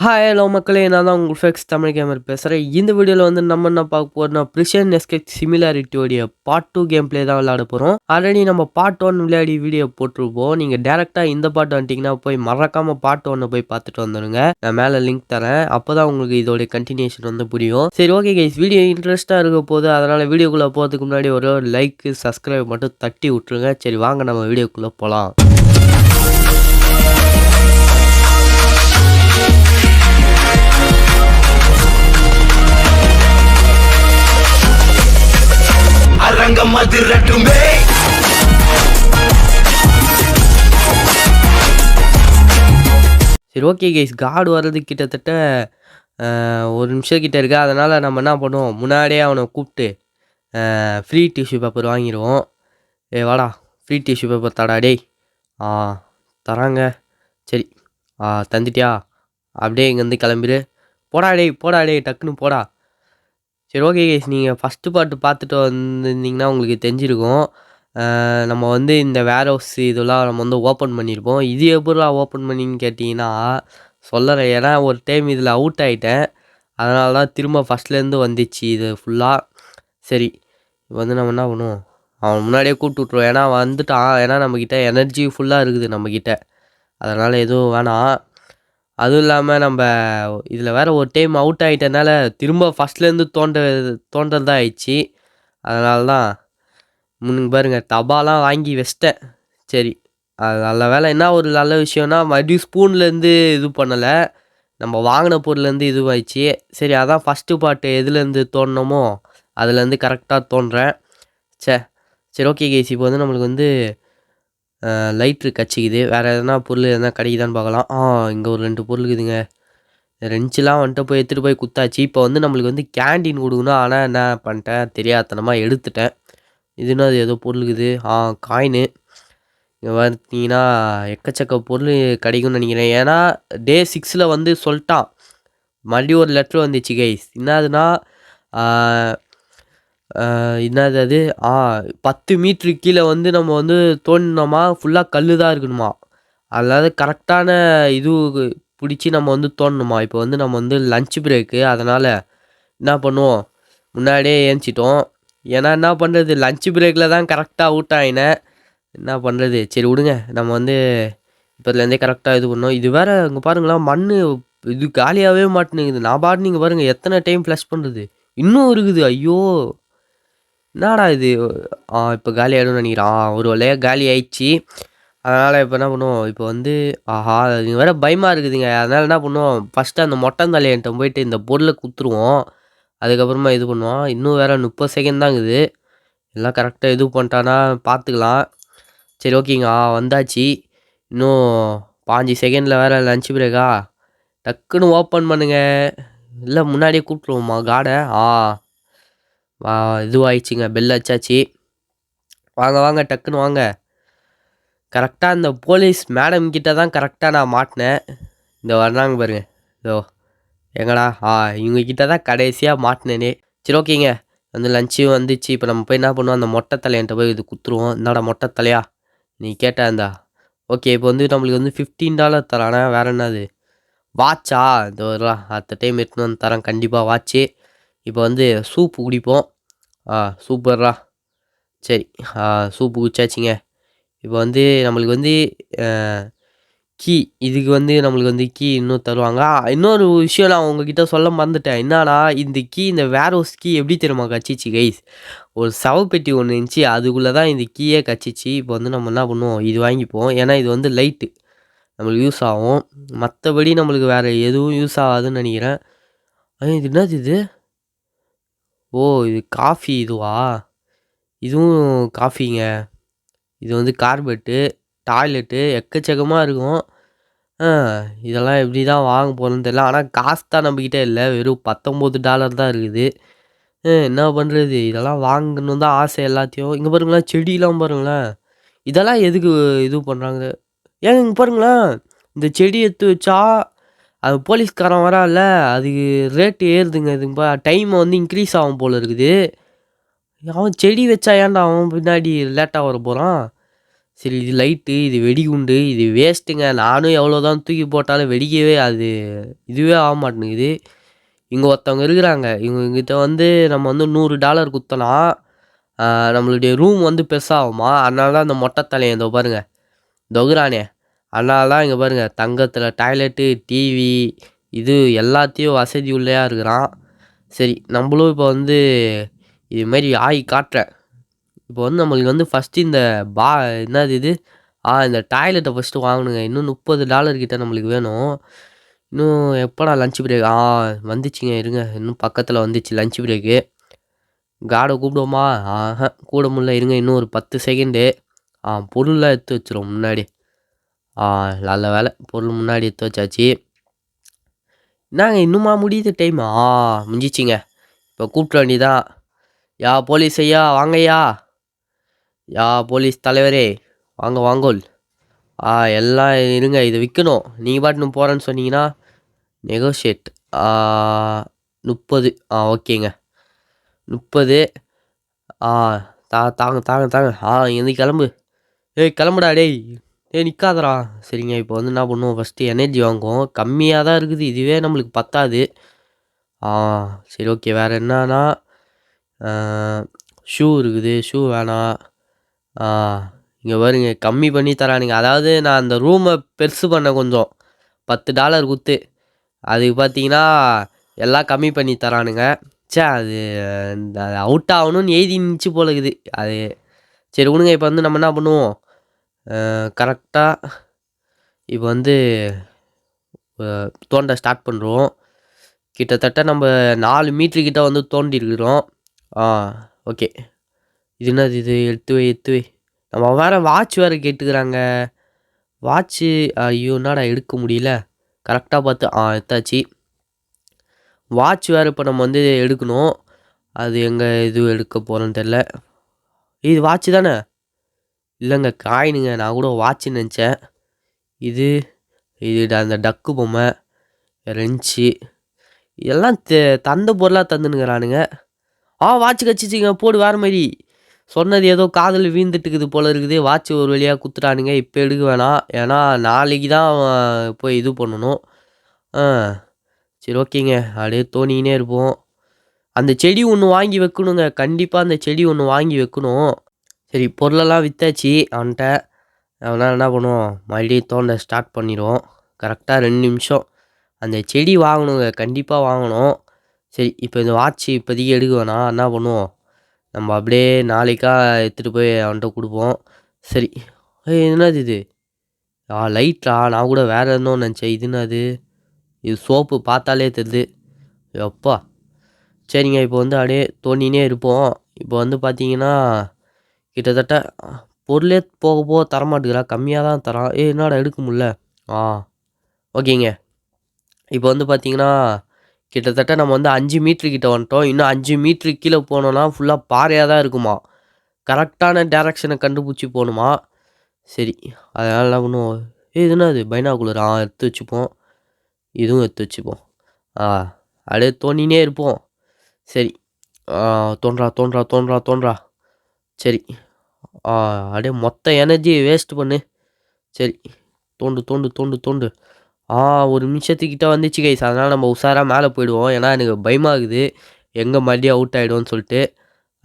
Hi hello மக்களே, நான் தான் உங்கள் ஃபேக்ஸ் தமிழ் கேமர் பேசுகிறேன். இந்த வீடியோவில் வந்து நம்ம என்ன பார்க்க போகிறோம்னா ப்ரிஷன் எஸ்கேப் சிமிலாரிட்டியோடைய பார்ட் 2 கேம் பிளே தான் விளையாட போகிறோம். ஆல்ரெடி நம்ம பார்ட் 1 விளையாடி வீடியோ போட்டிருப்போம். நீங்கள் டேரெக்டாக இந்த பார்ட் வந்துட்டிங்கன்னா போய் மறக்காமல் பார்ட் 1 போய் பார்த்துட்டு வந்துடுங்க. நான் மேலே லிங்க் தரேன். அப்போ தான் உங்களுக்கு இதோடைய கண்டினியூஷன் வந்து புரியும். சரி, ஓகே கைஸ், வீடியோ இன்ட்ரெஸ்ட்டாக இருக்க போது, அதனால் வீடியோக்குள்ளே போகிறதுக்கு முன்னாடி ஒரு லைக் சப்ஸ்கிரைப் மட்டும் தட்டி விட்ருங்க. சரி, வாங்க நம்ம வீடியோக்குள்ளே போகலாம். அரங்கம் அதிரட்டுமே. சரி, ஓகே கைஸ், கார்டு வர்றது கிட்டத்தட்ட ஒரு நிமிஷம் கிட்ட இருக்கு. அதனால் நம்ம என்ன பண்ணுவோம், முன்னாடியே அவனை கூப்பிட்டு ஃப்ரீ டிஷ்யூ பேப்பர் வாங்கிடுவோம். வாடா, ஃப்ரீ டிஷ்யூ பேப்பர் தடா டேய். தராங்க. சரி, தந்துட்டியா? அப்படியே இங்கேருந்து கிளம்பிடு. போடா டேய் டக்குன்னு போடா. சரி, ஓகே கைஸ், நீங்கள் ஃபஸ்ட்டு பார்ட்டு பார்த்துட்டு வந்திருந்தீங்கன்னா உங்களுக்கு தெரிஞ்சிருக்கும். நம்ம வந்து இந்த வேர் ஹவுஸ் இதெல்லாம் நம்ம வந்து ஓப்பன் பண்ணியிருப்போம். இது எப்படிலாம் ஓப்பன் பண்ணின்னு கேட்டிங்கன்னா சொல்லுறேன். ஏன்னா ஒரு டைம் இதில் அவுட் ஆகிட்டேன். அதனால தான் திரும்ப ஃபஸ்ட்லேருந்து வந்துச்சு இது ஃபுல்லாக. சரி, இப்போ வந்து நம்ம என்ன பண்ணுவோம், அவன் முன்னாடியே கூப்பிட்டு விட்ருவோம். ஏன்னா வந்துட்டான். ஏன்னா நம்மக்கிட்ட எனர்ஜி ஃபுல்லாக இருக்குது நம்மக்கிட்ட. அதனால் எதுவும் வேணாம். அதுவும் இல்லாமல் நம்ம இதில் வேறு ஒரு டைம் அவுட் ஆகிட்டனால திரும்ப ஃபஸ்ட்லேருந்து தோன்றதான் ஆயிடுச்சு. அதனால தான் முன்னுக்கு பாருங்கள், தபாலாம் வாங்கி வச்சிட்டேன். சரி, அது நல்ல வேலை. என்ன ஒரு நல்ல விஷயம்னா மறுபடியும் ஸ்பூன்லேருந்து இது பண்ணலை, நம்ம வாங்கின பொருள்லேருந்து இதுவாகிடுச்சு. சரி, அதான் ஃபஸ்ட்டு பார்ட்டு எதுலேருந்து தோணுமோ அதுலேருந்து கரெக்டாக தோன்றேன். சரி, ஓகே கேஸ், இப்போ வந்து நம்மளுக்கு வந்து லைட்ரு கச்சிக்குது. வேறு எதனா பொருள் எதனா கிடைக்குதான்னு பார்க்கலாம். இங்கே ஒரு 2 பொருள் இருக்குதுங்க. ரெஞ்சுலாம் வந்துட்டு போய் எடுத்துகிட்டு போய் குத்தாச்சு. இப்போ வந்து நம்மளுக்கு வந்து கேண்டீன் கொடுக்கணும். ஆனால் என்ன பண்ணிட்டேன், தெரியாதனமாக எடுத்துட்டேன். இதுன்னா அது ஏதோ பொருள் இருக்குது. காயினு. இங்கே பார்த்தீங்கன்னா எக்கச்சக்க பொருள் கிடைக்கும்னு நினைக்கிறேன். ஏன்னா டே 6 வந்து சொல்லிட்டான். மறுபடியும் ஒரு லெட்ரு வந்துச்சு கைஸ். என்னதுன்னா என்னது அது, 10 மீட்ரு கீழே வந்து நம்ம வந்து தோண்டினோமா ஃபுல்லாக கல் தான் இருக்கணுமா. அதாவது கரெக்டான இது பிடிச்சி நம்ம வந்து தோண்டணுமா. இப்போ வந்து நம்ம வந்து லன்ச் பிரேக்கு, அதனால் என்ன பண்ணுவோம், முன்னாடியே ஏஞ்சிட்டோம். ஏன்னா என்ன பண்ணுறது, லன்ச் பிரேக்கில் தான் கரெக்டாக அவுட் ஆகினேன். என்ன பண்ணுறது, சரி விடுங்க. நம்ம வந்து இப்போதுலேருந்தே கரெக்டாக இது பண்ணோம். இது வேறு இங்கே பாருங்களா, மண் இது காலியாகவே மாட்டேங்குது. நான் பாட்டு நீங்கள் பாருங்கள் எத்தனை டைம் ஃப்ளஷ் பண்ணுறது, இன்னும் இருக்குது. ஐயோ, என்னடா இது. இப்போ காலி ஆகிடும்னு நினைக்கிறேன். ஒரு வழியாக காலி ஆயிடுச்சு. அதனால் இப்போ என்ன பண்ணுவோம், இப்போ வந்து இது வேறு பயமாக இருக்குதுங்க. அதனால் என்ன பண்ணுவோம், ஃபஸ்ட்டு அந்த மொட்டந்தலையன்ட்ட போயிட்டு இந்த பொருளை குத்துருவோம். அதுக்கப்புறமா இது பண்ணுவோம். இன்னும் வேறு 30 செகண்ட் தான் இருக்குது. எல்லாம் கரெக்டாக இது பண்ணிட்டானா பார்த்துக்கலாம். சரி, ஓகேங்க. வந்தாச்சு. இன்னும் 5 செகண்டில் வேறு லன்ச் பிரேக்கா. டக்குன்னு ஓப்பன் பண்ணுங்க. இல்லை முன்னாடியே கூப்பிட்ருவோம்மா காடை. இதுவாகிடுச்சிங்க, பெல் அச்சாச்சு. வாங்க டக்குன்னு வாங்க. கரெக்டாக இந்த போலீஸ் மேடம் கிட்ட தான் கரெக்டாக நான் மாட்டினேன். இந்த வர்றாங்க பாருங்க. இதோ எங்கடா, இவங்கக்கிட்ட தான் கடைசியாக மாட்டினேனே. சரி, ஓகேங்க, வந்து லஞ்சும் வந்துச்சு. இப்போ நம்ம போய் என்ன பண்ணுவோம், அந்த மொட்டை தலையன்ட்ட போய் இது குத்துருவோம். என்னடா மொட்டை தலையா நீ கேட்டா இருந்தா. ஓகே, இப்போ வந்து நம்மளுக்கு வந்து $15 தரானா. வேறு என்னது, வாட்சா. இந்த வரலாம் அடுத்த டைம் எடுத்துன்னு வந்து தரேன் கண்டிப்பாக வாட்ச்சு. இப்போ வந்து சூப்பு குடிப்போம். சூப்பர்ரா. சரி, சூப்பு குடிச்சாச்சுங்க. இப்போ வந்து நம்மளுக்கு வந்து கீ, இதுக்கு வந்து நம்மளுக்கு வந்து கீ இன்னும் தருவாங்க. இன்னொரு விஷயம் நான் உங்ககிட்ட சொல்ல மறந்துட்டேன். என்னன்னா, இந்த கீ, இந்த வேர் ஹவுஸ் கீ எப்படி தெரியுமா கச்சிச்சு கைஸ், ஒரு சவப்பெட்டி ஒன்று இருந்துச்சு, அதுக்குள்ளே தான் இந்த கீயே கச்சிச்சு. இப்போ வந்து நம்ம என்ன பண்ணுவோம், இது வாங்கிப்போம். ஏன்னா இது வந்து லைட்டு நம்மளுக்கு யூஸ் ஆகும். மற்றபடி நம்மளுக்கு வேறு எதுவும் யூஸ் ஆகாதுன்னு நினைக்கிறேன். இது என்னது இது, இது காஃபி. இதுவா, இதுவும் காஃபிங்க. இது வந்து கார்பெட்டு, டாய்லெட்டு எக்கச்சக்கமாக இருக்கும். இதெல்லாம் எப்படி தான் வாங்க போகிறோன்னு தெரியல. ஆனால் காசு தான் நம்மக்கிட்ட இல்லை, வெறும் $19 தான் இருக்குது. என்ன பண்ணுறது, இதெல்லாம் வாங்கணும் தான் ஆசை எல்லாத்தையும். இங்கே பாருங்களேன், செடியெலாம் பாருங்களேன். இதெல்லாம் எதுக்கு இது பண்ணுறாங்க, ஏங்க இங்கே பாருங்களேன். இந்த செடி எடுத்து வச்சா அது போலீஸ்காரன் வரான்ல, அதுக்கு ரேட்டு ஏறுதுங்க. இதுப்பா டைமை வந்து இன்க்ரீஸ் ஆகும் போல் இருக்குது. அவன் செடி வச்சா ஏன்டா அவன் பின்னாடி லேட்டாக வர போகிறான். சரி இது லைட்டு, இது வெடிகுண்டு, இது வேஸ்ட்டுங்க. நானும் எவ்வளோதான் தூக்கி போட்டாலும் வெடிக்கவே அது இதுவே ஆக மாட்டேங்குது. இங்கே ஒருத்தவங்க இருக்கிறாங்க. இவங்ககிட்ட வந்து நம்ம வந்து $100 குத்தனா, நம்மளுடைய ரூம் வந்து பெருசாகுமா. அதனால தான் அந்த மொட்டை தலையன் இதோ பாருங்க. தொகுறானே அதனால தான் இங்கே பாருங்க தங்கத்தில் டாய்லெட்டு, டிவி இது எல்லாத்தையும் வசதி உள்ளேயா இருக்கிறான். சரி நம்மளும் இப்போ வந்து இதுமாரி ஆகி காட்டுறேன். இப்போ வந்து நம்மளுக்கு வந்து ஃபஸ்ட்டு இந்த என்னது இது இந்த டாய்லெட்டை ஃபஸ்ட்டு வாங்கணுங்க. இன்னும் $30 கிட்ட நம்மளுக்கு வேணும். இன்னும் எப்போடா லஞ்ச் பிரேக் வந்துச்சுங்க இருங்க. இன்னும் பக்கத்தில் வந்துச்சு லஞ்ச் பிரேக்கு. காடை கூப்பிடுவோமா? கூட முடியல இருங்க. இன்னும் ஒரு 10 செகண்டு. பொருள்லாம் எடுத்து வச்சிரும் முன்னாடி. நல்ல வேலை பொருள் முன்னாடி எடுத்து வச்சாச்சு. என்னங்க இன்னுமா முடியுது டைம்? முடிஞ்சிச்சிங்க. இப்போ கூப்பிட வேண்டியதான். யா போலீஸ் ஐயா வாங்கய்யா. யா போலீஸ் தலைவரே வாங்க வாங்கோல். எல்லாம் இருங்க இதை விற்கணும். நீங்கள் பாட்டுன்னு போகிறேன்னு சொன்னீங்கன்னா நெகோஷியேட் 30 ஓகேங்க 30 தாங்க தாங்க தாங்க இங்கேருந்து கிளம்பு. கிளம்புடா டேய். நிற்காதடா. சரிங்க இப்போ வந்து என்ன பண்ணுவோம் ஃபஸ்ட்டு எனர்ஜி வாங்குவோம். கம்மியாக தான் இருக்குது. இதுவே நம்மளுக்கு பத்தாது. சரி ஓகே வேறு என்னன்னா ஷூ இருக்குது. ஷூ வேணாம். இங்கே பாருங்க கம்மி பண்ணி தரானுங்க. அதாவது நான் அந்த ரூமை பெருசு பண்ண கொஞ்சம் $10 குத்து. அதுக்கு பார்த்தீங்கன்னா எல்லாம் கம்மி பண்ணி தரானுங்க. அது இந்த அவுட் ஆகணும்னு எழுதி நினச்சி போல இருக்குது அது. சரி விடுங்க. இப்போ வந்து நம்ம என்ன பண்ணுவோம் கரெக்டாக இப்போ வந்து தோண்ட ஸ்டார்ட் பண்ணுறோம். கிட்டத்தட்ட நம்ம 4 மீட்ரு கிட்ட வந்து தோண்டிருக்கிறோம். ஓகே இது என்னது இது? எடுத்து வை. நம்ம வேறு வாட்ச் வேறு கேட்டுக்கிறாங்க. வாட்ச்சு ஐயோ என்னடா எடுக்க முடியல. கரெக்டாக பார்த்து எடுத்தாச்சு. வாட்ச் வேறு இப்போ நம்ம வந்து எடுக்கணும். அது எங்கே இது எடுக்க போகிறோன்னு தெரில. இது வாட்ச்சு தானே? இல்லைங்க காயினுங்க. நான் கூட வாட்சுன்னு நினச்சேன். இது அந்த டக்கு பொம்மை, ரெஞ்சு இதெல்லாம் தந்த பொருளாக தந்துனுங்கிறானுங்க. வாட்ச் கச்சிச்சிங்க. போடு வேறு மாதிரி சொன்னது ஏதோ காதில் வீழ்ந்துட்டுக்குது போல இருக்குது. வாட்ச் ஒரு வழியாக குத்துட்டானுங்க. இப்போ எடுக்க வேணாம். ஏன்னா நாளைக்கு தான் போய் இது பண்ணணும். சரி ஓகேங்க. அப்படியே தோணிக்கினே இருப்போம். அந்த செடி ஒன்று வாங்கி வைக்கணுங்க. கண்டிப்பாக அந்த செடி ஒன்று வாங்கி வைக்கணும். சரி பொருளெல்லாம் விற்றாச்சு அவன்கிட்ட. அவனால் என்ன பண்ணுவோம் மறுபடியும் தோண்ட ஸ்டார்ட் பண்ணிடுவோம். கரெக்டாக 2 நிமிஷம். அந்த செடி வாங்கணுங்க. கண்டிப்பாக வாங்கணும். சரி இப்போ இந்த வாட்ச் இப்போதைக்கு எடுக்க வேணாம். என்ன பண்ணுவோம் நம்ம அப்படியே நாளைக்கா எடுத்துகிட்டு போய் அவன்கிட்ட கொடுப்போம். சரி என்னது இது? லைட்டா? நான் கூட வேறு இருந்தோன்னு நினச்சேன். இது என்னது? இது சோப்பு பார்த்தாலே தெரியுது. எப்பா சரிங்க. இப்போ வந்து அப்படியே தோண்டினே இருப்போம். இப்போ வந்து பார்த்தீங்கன்னா கிட்டத்தட்ட பொருளே போக போக தரமாட்டுக்கிறா. கம்மியாக தான் தரான். என்னடா எடுக்க முடில. ஓகேங்க. இப்போ வந்து பார்த்தீங்கன்னா கிட்டத்தட்ட நம்ம வந்து 5 மீட்ரு கிட்ட வந்துட்டோம். இன்னும் 5 மீட்ரு கீழே போனோன்னா ஃபுல்லாக பாறையாக தான் இருக்குமா. கரெக்டான டேரக்ஷனை கண்டுபிடிச்சி போகணுமா. சரி அதனால் என்ன பண்ணுவோம் இது என்னது? பைனாகுலர் எடுத்து வச்சுப்போம். இதுவும் எடுத்து வச்சுப்போம். அப்படியே தோண்டினே இருப்போம். சரி தோன்றா. சரி அப்படியே மொத்த எனர்ஜி வேஸ்ட் பண்ணு. சரி தோண்டு. ஒரு நிமிஷத்துக்கிட்ட வந்துச்சு கைஸ். அதனால் நம்ம உஷாராக மேலே போயிடுவோம். ஏன்னா எனக்கு பயமாகுது எங்கே மறுபடியும் அவுட் ஆகிடும்னு சொல்லிட்டு.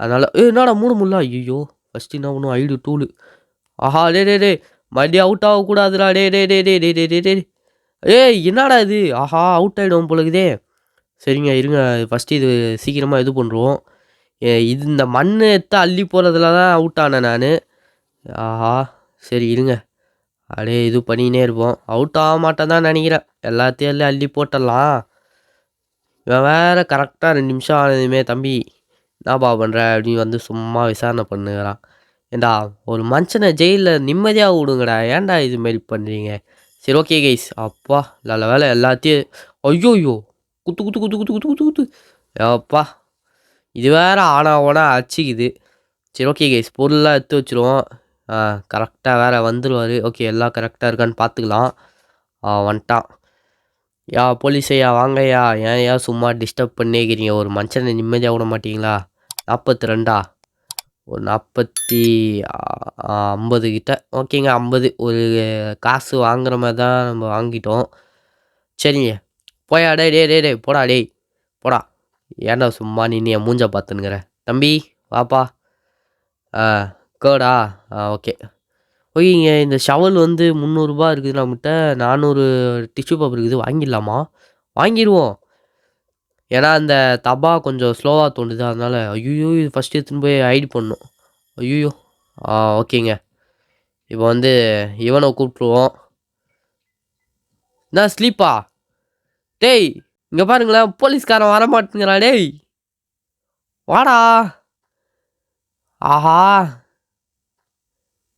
அதனால் என்னடா 3 முள்ளா? ஐயோ ஃபஸ்ட்டு என்ன பண்ணுவோம் ஐடு டூலு. டே மறுபடியும் அவுட் ஆகக்கூடாதுடா. டே என்னடா இது? அவுட் ஆகிடுவோம் போலக்குதே. சரிங்க இருங்க ஃபஸ்ட்டு இது சீக்கிரமாக இது பண்ணுறோம். இது இந்த மண் எடுத்து அள்ளி போகிறதுல தான் அவுட் ஆனேன் நான். சரி இருங்க அப்படியே இது பண்ணிக்கினே இருப்போம். அவுட் ஆக மாட்டேன் தான் நினைக்கிறேன். எல்லாத்தையும் அள்ளி போட்டுடலாம். இவன் வேறு கரெக்டாக 2 நிமிஷம் ஆனதுமே தம்பி என்னப்பா பண்ணுற அப்படின்னு வந்து சும்மா விசாரணை பண்ணுகிறான். ஏண்டா ஒரு மனுஷனை ஜெயிலில் நிம்மதியாக விடுங்கடா. ஏன்டா இதுமாரி பண்ணுறீங்க? சரி ஓகே கைஸ். அப்பா நல்ல வேலை எல்லாத்தையும் ஐயோ குத்து. அப்பா இது வேறு ஓனா அடிச்சிக்குது. சரி ஓகே கைஸ் பொருள்லாம் எடுத்து வச்சுருவோம். கரெக்டாக வேறு வந்துடுவார். ஓகே எல்லாம் கரெக்டாக இருக்கான்னு பார்த்துக்கலாம். வந்துட்டான். போலீஸ் ஐயா வாங்கய்யா. ஏன் சும்மா டிஸ்டர்ப் பண்ணிக்கிறீங்க? ஒரு மனுஷனை நிம்மதியாக விட மாட்டீங்களா? 42 ஒரு 50 கிட்ட. ஓகேங்க 50 ஒரு காசு வாங்குற மாதிரி தான் நம்ம வாங்கிட்டோம். சரிங்க. போயா டேய் டேய் டேய் டேய் போடா டேய் போடா. ஏன்டா சும்மா நின்று என் மூஞ்ச பார்த்துன்னுக்குற தம்பி வாப்பா. கேர்டா ஓகே. ஓகேங்க இந்த ஷவல் வந்து 300 இருக்குது நம்மகிட்ட. 400 டிஷ்யூ பேப்பர் இருக்குது. வாங்கிடலாமா? வாங்கிடுவோம். ஏன்னா அந்த தபா கொஞ்சம் ஸ்லோவாக தோண்டுது. அதனால் ஐயோ இது ஃபஸ்ட்டு எடுத்துன்னு போய் ஹைட் பண்ணணும். ஐயோ ஓகேங்க. இப்போ வந்து இவனை கூப்பிட்ருவோம். என்ன ஸ்லீப்பா? டேய் இங்கே பாருங்களேன் போலீஸ்காரன் வரமாட்டேங்கிறான். டேய் வாடா. ஆஹா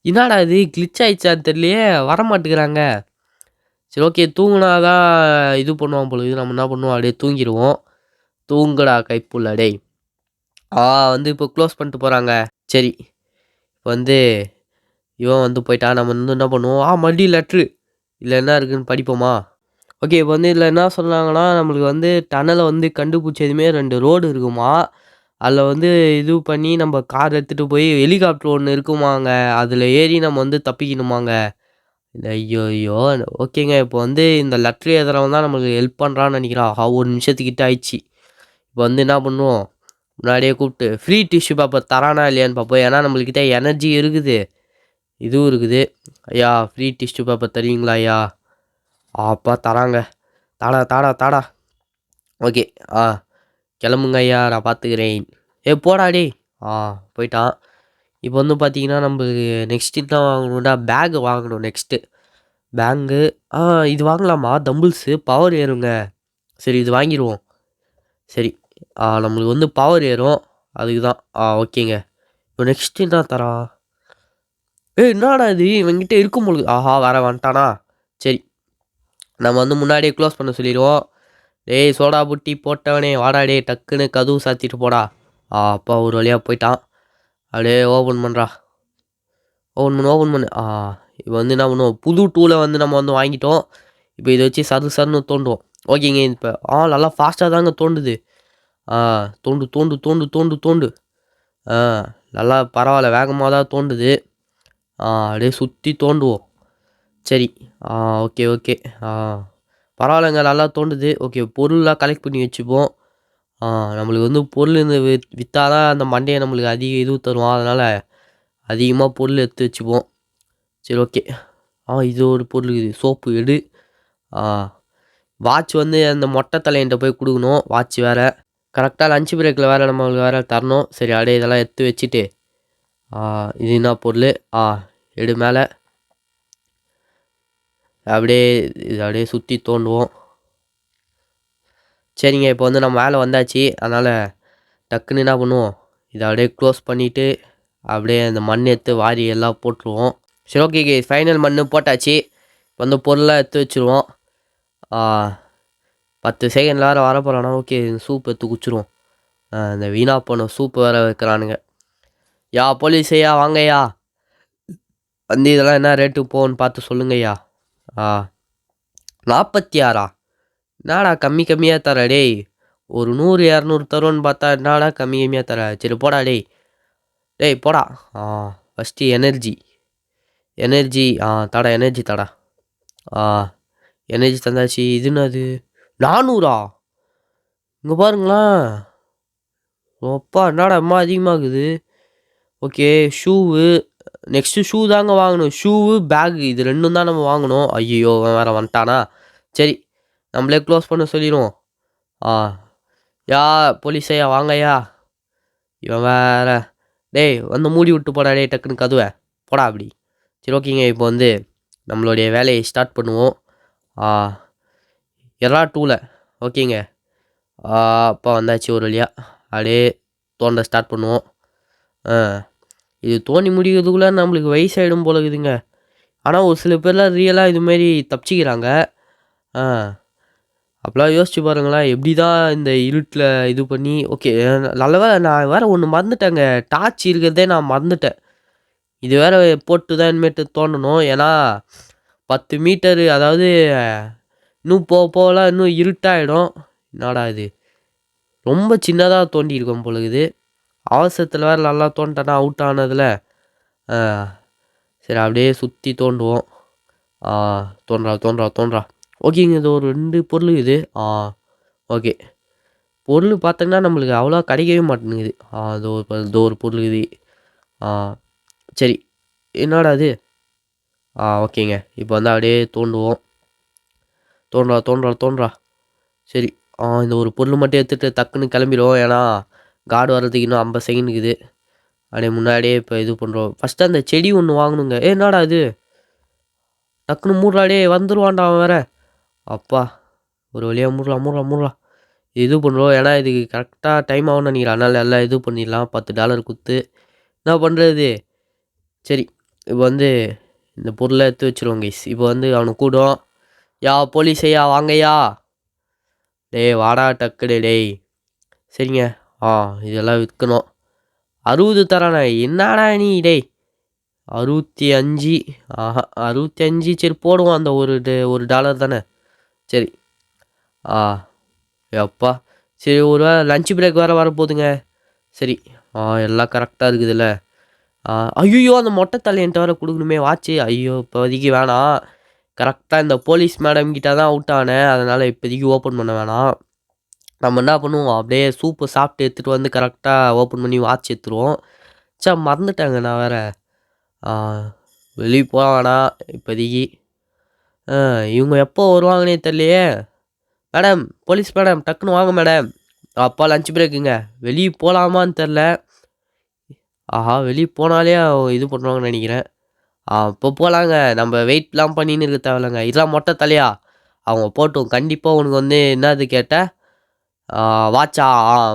என்னடா இது கிளிச் ஆயிடுச்சான்னு தெரியலையே, வரமாட்டேங்கிறாங்க. சரி ஓகே தூங்குனாதான் இது பண்ணுவான் போல. இது நம்ம என்ன பண்ணுவோம் அப்படியே தூங்கிடுவோம். தூங்குடா கைப்புள்ள டேய். வந்து இப்போ க்ளோஸ் பண்ணிட்டு போகிறாங்க. சரி இப்போ வந்து இவன் வந்து போயிட்டா. நம்ம வந்து என்ன பண்ணுவோம்? மறுபடியும் லெட்ரு. இதில் என்ன இருக்குதுன்னு படிப்போமா? ஓகே இப்போ வந்து இதில் என்ன சொன்னாங்கன்னா நம்மளுக்கு வந்து டனலை வந்து கண்டுபிடிச்சதுமே 2 ரோடு இருக்குமா. அதில் வந்து இது பண்ணி நம்ம கார் எடுத்துகிட்டு போய் ஹெலிகாப்டர் ஒன்று இருக்குமாங்க. அதில் ஏறி நம்ம வந்து தப்பிக்கணுமாங்க. ஐயோ ஐயோ ஓகேங்க. இப்போ வந்து இந்த லெட்ரு எழுதுறவன் தான் நம்மளுக்கு ஹெல்ப் பண்ணுறான்னு நினைக்கிறான். 1 நிமிஷத்துக்கிட்ட ஆயிடுச்சு. இப்போ வந்து என்ன பண்ணுவோம்? முன்னாடியே கூப்பிட்டு ஃப்ரீ டிஷ்யூ பேப்பர் தரானா இல்லையான்னு பார்ப்போம். ஏன்னா நம்மளுக்கிட்ட எனர்ஜி இருக்குது, இதுவும் இருக்குது. ஐயா ஃப்ரீ டிஷ்யூ பேப்பர் தருவீங்களா ஐயா? அப்பா தராங்க. தாடா தாடா தாடா. ஓகே கிளம்புங்க ஐயா நான் பார்த்துக்கிறேன். போடா டே. போயிட்டான். இப்போ வந்து பார்த்தீங்கன்னா நம்மளுக்கு நெக்ஸ்ட்டு என்ன வாங்கணும்னா பேகு வாங்கணும். நெக்ஸ்ட்டு பேங்கு இது வாங்கலாமா? தம்பிள்ஸு பவர் ஏறுங்க. சரி இது வாங்கிடுவோம். சரி நம்மளுக்கு வந்து பவர் ஏறும் அதுக்கு தான். ஓகேங்க. இப்போ நெக்ஸ்ட்டு என்ன தரான்? என்னடா இது இவங்கிட்ட இருக்கும் பொழுது. வேற வந்துட்டானா? சரி நம்ம வந்து முன்னாடியே க்ளோஸ் பண்ண சொல்லிடுவோம். டேய் சோடா புட்டி போட்டவனே வாடா டே டக்குன்னு கதவு சாத்திட்டு போடா. அப்பா ஒரு வழியாக போயிட்டான். அப்படியே ஓப்பன் பண்ணுறா. ஓப்பன் பண்ணு. இப்போ வந்து என்ன பண்ணுவோம்? புது டூலை வந்து நம்ம வந்து வாங்கிட்டோம். இப்போ இதை வச்சு சருன்னு தோண்டுவோம். ஓகேங்க இப்போ நல்லா ஃபாஸ்ட்டாக தாங்க தோண்டுது. தோண்டு தோண்டு தோண்டு தோண்டு தோண்டு. நல்லா பரவாயில்ல வேகமாக தான் தோண்டுது. அப்படியே சுற்றி தோண்டுவோம். சரி ஓகே ஓகே. பரவாயில்லைங்க நல்லா தோண்டுது. ஓகே பொருள்லாம் கலெக்ட் பண்ணி வச்சுப்போம். நம்மளுக்கு வந்து பொருள் இந்த விற்றா தான் அந்த மண்டையை நம்மளுக்கு அதிக இது தருவோம். அதனால் அதிகமாக பொருள் எடுத்து வச்சுப்போம். சரி ஓகே. இது ஒரு பொருள் இது. சோப்பு எடு. வாட்ச் வந்து அந்த மொட்டை தலையன்ட்ட போய் கொடுக்கணும். வாட்ச் வேறு கரெக்டாக லஞ்ச் பிரேக்கில் வேறு நம்மளுக்கு வேறு தரணும். சரி அப்படியே இதெல்லாம் எடுத்து வச்சுட்டு இது என்ன பொருள்? எடு மேலே. அப்படியே இது அப்படியே சுற்றி தோண்டுவோம். சரிங்க இப்போ வந்து நம்ம மேலே வந்தாச்சு. அதனால் டக்குன்னு என்ன பண்ணுவோம்? இதை அப்படியே க்ளோஸ் பண்ணிவிட்டு அப்படியே அந்த மண் எடுத்து வாரி எல்லாம் போட்டுருவோம். சரி ஓகே ஃபைனல் மண் போட்டாச்சு. இப்போ வந்து பொருளாக எடுத்து வச்சுருவோம். 10 செகண்டில் வேறு வர போகிறானா? ஓகே சூப் எடுத்து குச்சிருவோம். இந்த வீணா போன சூப்பு வேறு வைக்கிறானுங்க. போலீஸையா வாங்கய்யா வந்து இதெல்லாம் என்ன ரேட்டு போன்னு பார்த்து சொல்லுங்கய்யா. 46 என்னடா கம்மியாக தர டேய். ஒரு 100 200 தருவோன்னு பார்த்தா என்னடா கம்மியாக தர. சரி போடா டேய். டேய் போடா. ஃபஸ்ட்டு எனர்ஜி தடா எனர்ஜி தடா. எனர்ஜி தந்தாச்சு. இதுன்னு அது 400 இங்கே பாருங்களேன். அப்பா என்னடா அம்மா அதிகமாகுது. ஓகே ஷூவு நெக்ஸ்ட்டு ஷூ தாங்க வாங்கணும். ஷூவு பேகு இது 2 தான் நம்ம வாங்கணும். ஐயோ வேறு வந்துட்டானா? சரி நம்மளே க்ளோஸ் பண்ண சொல்லிடுவோம். போலீஸையா வாங்கய்யா. இவன் வேற டேய் வந்து மூடி விட்டு போடா டேய் டக்குன்னு கதுவை போடா அப்படி. சரி ஓகேங்க இப்போ வந்து நம்மளுடைய வேலையை ஸ்டார்ட் பண்ணுவோம். எறா டூவில் ஓகேங்க. அப்பா வந்தாச்சு ஒரு வழியாக. அப்படியே தோண்ட ஸ்டார்ட் பண்ணுவோம். இது தோண்டி முடிக்கிறதுக்குள்ளே நம்மளுக்கு வயசாகிடும் போல இருக்குதுங்க. ஆனால் ஒரு சில பேர்லாம் ரியலாக இதுமாரி தப்பிச்சிக்கிறாங்க. அப்போலாம் யோசிச்சு பாருங்களேன் எப்படி தான் இந்த இருட்டில் இது பண்ணி. ஓகே நல்லவேளை நான் வேறு ஒன்று மறந்துட்டேங்க. டார்ச் இருக்கிறதே நான் மறந்துட்டேன். இது வேறு போட்டு தான் இனிமேட்டு தோண்டணும். ஏன்னா 10 மீட்டரு அதாவது இன்னும் போகலாம் இன்னும் இருட்டாகிடும். என்னடா இது ரொம்ப சின்னதாக தோண்டி இருக்கோம் பொழுது. அவசரத்தில் வேறு நல்லா தோண்டிட்டேன்னா அவுட் ஆனதில் சரி அப்படியே சுற்றி தோண்டுவோம். தோன்றா ஓகேங்க. இது ஒரு 2 பொருள் இது. ஓகே. பொருள் பார்த்தோன்னா நம்மளுக்கு அவ்வளோ கிடைக்கவே மாட்டேங்குது. இது ஒரு பொருள் இது. சரி என்னடா அது? ஓகேங்க. இப்போ வந்து அப்படியே தோண்டுவோம். தோன்றா சரி. இந்த ஒரு பொருள் மட்டும் எடுத்துகிட்டு டக்குன்னு கிளம்பிடுவோம். ஏன்னா கார்டு வர்றதுக்கு இன்னும் 50 செகண்ட் இருக்குது. அப்படியே முன்னாடியே இப்போ இது பண்ணுறோம். ஃபஸ்ட்டு அந்த செடி ஒன்று வாங்கணுங்க. என்னடா இது? டக்குன்னு மூடுறாடே வந்துடுவான்டா அவன் வேற. அப்பா ஒரு வழியாக மூடலாம். இது பண்ணுறோம். ஏன்னா இதுக்கு கரெக்டாக டைம் ஆகும்னு நினைக்கிறேன். அதனால் எல்லாம் இது பண்ணிடலாம். $10 குத்து என்ன பண்ணுறது? சரி இப்போ வந்து இந்த பொருளை எடுத்து வச்சுருவோம் கைஸ். இப்போ வந்து அவனை கூடும். போலீஸ் ஐயா வாங்கய்யா. டேய் வாடா டக்குடு டேய். சரிங்க. இதெல்லாம் விற்கணும். 60 தரானே என்னடா நீ டேய். 65. 65 சரி போடுவோம். அந்த ஒரு டாலர் தானே. சரி எப்பா சரி ஒரு லஞ்ச் பிரேக் வேறு வரப்போகுதுங்க. சரி எல்லாம் கரெக்டாக இருக்குதுல்ல. ஐயோ அந்த மொட்டை தலையன்ட்டு வேறு கொடுக்கணுமே வாட்ச்சு. ஐயோ இப்போதைக்கு வேணாம். கரெக்டாக இந்த போலீஸ் மேடம் கிட்ட தான் அவுட் ஆனேன். அதனால் இப்போதைக்கு ஓப்பன் பண்ண வேணாம். நம்ம என்ன பண்ணுவோம், அப்படியே சூப்பு சாப்பிட்டு எடுத்துகிட்டு வந்து கரெக்டாக ஓப்பன் பண்ணி வாட்ச் எடுத்துருவோம். மறந்துட்டேங்க நான் வேறு. வெளியே போக வேணாம் இப்போதைக்கு. இவங்க எப்போ வருவாங்கன்னே தெரியலையே. மேடம் போலீஸ் மேடம் டக்குன்னு வாங்க மேடம். அப்பா லஞ்ச் பிரேக்குங்க. வெளியே போகலாமான்னு தெரில. வெளியே போனாலே இது பண்ணுவாங்கன்னு நினைக்கிறேன். இப்போ போகலாங்க. நம்ம வெயிட்லாம் பண்ணின்னு இருக்க தேவையில்லைங்க. இதெல்லாம் மொட்டை தலையா அவங்க போட்டும். கண்டிப்பாக உனக்கு வந்து என்னது கேட்டால் வாட்சா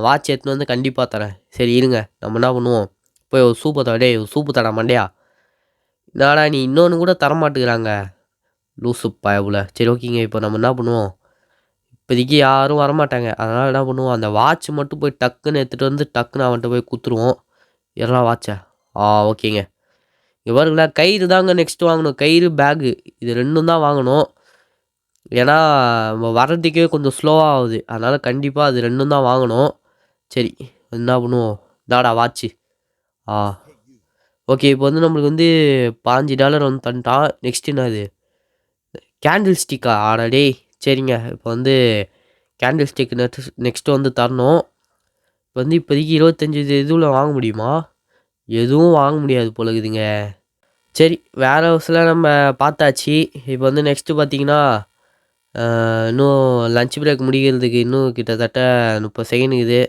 வாட்ச் எடுத்துன்னு வந்து கண்டிப்பாக தரேன். சரி இருங்க நம்ம என்ன பண்ணுவோம், போய் ஒரு சூப்பு தடா மண்டையா. என்னடா நீ இன்னொன்று கூட தரமாட்டுக்கிறாங்க லூசு பயபுல. சரி ஓகேங்க. இப்போ நம்ம என்ன பண்ணுவோம், இப்போதைக்கு யாரும் வரமாட்டாங்க. அதனால் என்ன பண்ணுவோம், அந்த வாட்ச் மட்டும் போய் டக்குன்னு எடுத்துகிட்டு வந்து டக்குன்னு அவன்கிட்ட போய் குத்துருவோம். எல்லாம் வாட்சா ஓகேங்க. இங்கே பாருங்களா கயிறு தாங்க நெக்ஸ்ட்டு வாங்கணும். கயிறு பேகு இது 2ம் தான் வாங்கணும். ஏன்னா வர்றதுக்கே கொஞ்சம் ஸ்லோவாக ஆகுது. அதனால் கண்டிப்பாக அது 2ம் தான் வாங்கணும். சரி என்ன பண்ணுவோம், தாடா வாட்ச்சு. ஓகே. இப்போ வந்து நம்மளுக்கு வந்து $15 வந்து தந்துட்டான். நெக்ஸ்ட் என்னது, கேண்டில் ஸ்டிக்கா? ஆடாடே சரிங்க. இப்போ வந்து கேண்டில் ஸ்டிக் நெக்ஸ்ட்டு வந்து தரணும். இப்போ வந்து இப்போதைக்கு 25 இதுவில் வாங்க முடியுமா? எதுவும் வாங்க முடியாது போல இருக்குதுங்க. சரி வேறு ஹவுஸில் நம்ம பார்த்தாச்சு. இப்போ வந்து நெக்ஸ்ட்டு பார்த்தீங்கன்னா இன்னும் லஞ்ச் பிரேக் முடிக்கிறதுக்கு இன்னும் கிட்டத்தட்ட 30 செகண்ட் இருக்குது.